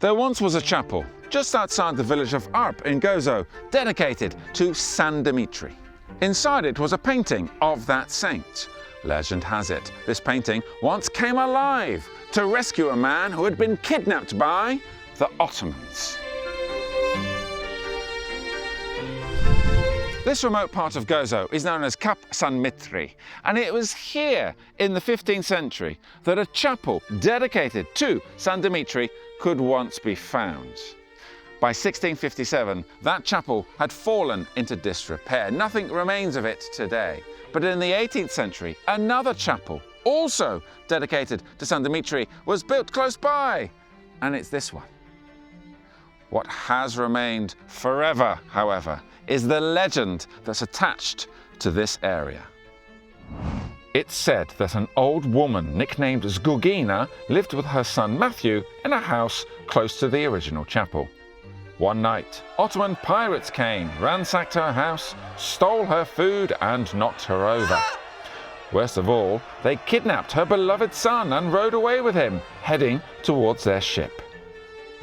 There once was a chapel just outside the village of Arp in Gozo, dedicated to San Dimitri. Inside it was a painting of that saint. Legend has it, this painting once came alive to rescue a man who had been kidnapped by the Ottomans. This remote part of Gozo is known as Cap San Dimitri, and it was here in the 15th century that a chapel dedicated to San Dimitri could once be found. By 1657, that chapel had fallen into disrepair. Nothing remains of it today. But in the 18th century, another chapel, also dedicated to San Dimitri, was built close by, and it's this one. What has remained forever, however, is the legend that's attached to this area. It's said that an old woman nicknamed Zgugina lived with her son Matthew in a house close to the original chapel. One night, Ottoman pirates came, ransacked her house, stole her food and knocked her over. Worst of all, they kidnapped her beloved son and rode away with him, heading towards their ship.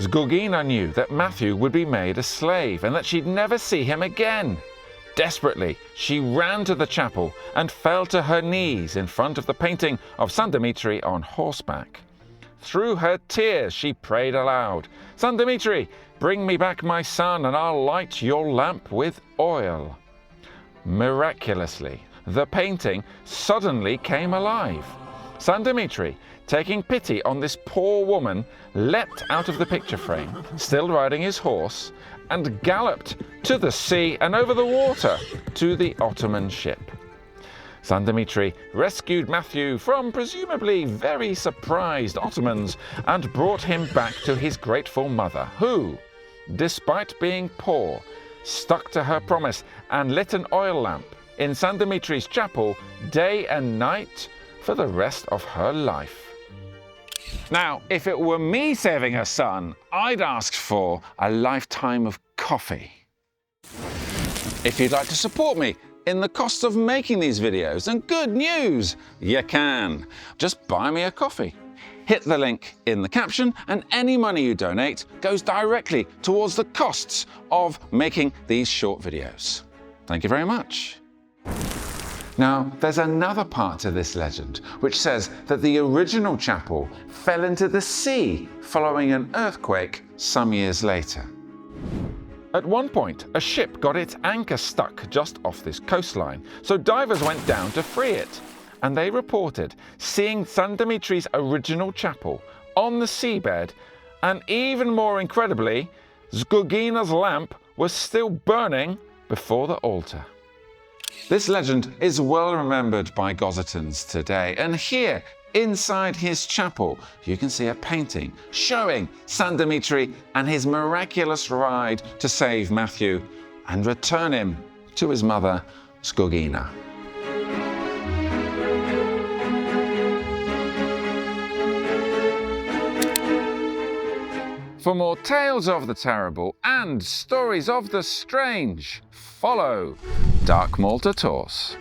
Zgugina knew that Matthew would be made a slave and that she'd never see him again. Desperately, she ran to the chapel and fell to her knees in front of the painting of San Dimitri on horseback. Through her tears, she prayed aloud, "San Dimitri, bring me back my son and I'll light your lamp with oil." Miraculously, the painting suddenly came alive. San Dimitri, taking pity on this poor woman, leapt out of the picture frame, still riding his horse, and galloped to the sea and over the water to the Ottoman ship. San Dimitri rescued Matthew from presumably very surprised Ottomans and brought him back to his grateful mother, who, despite being poor, stuck to her promise and lit an oil lamp in San Dimitri's chapel day and night for the rest of her life. Now, if it were me saving her son, I'd ask for a lifetime of coffee. If you'd like to support me in the cost of making these videos, and good news, you can. Just buy me a coffee. Hit the link in the caption and any money you donate goes directly towards the costs of making these short videos. Thank you very much. Now, there's another part to this legend which says that the original chapel fell into the sea following an earthquake some years later. At one point, a ship got its anchor stuck just off this coastline, so divers went down to free it, and they reported seeing San Dimitri's original chapel on the seabed, and even more incredibly, Zgugina's lamp was still burning before the altar. This legend is well remembered by Gozotans today, and here, inside his chapel, you can see a painting showing San Dimitri and his miraculous ride to save Matthew and return him to his mother, Zgugina. For more tales of the terrible and stories of the strange, follow Dark Malta Tours.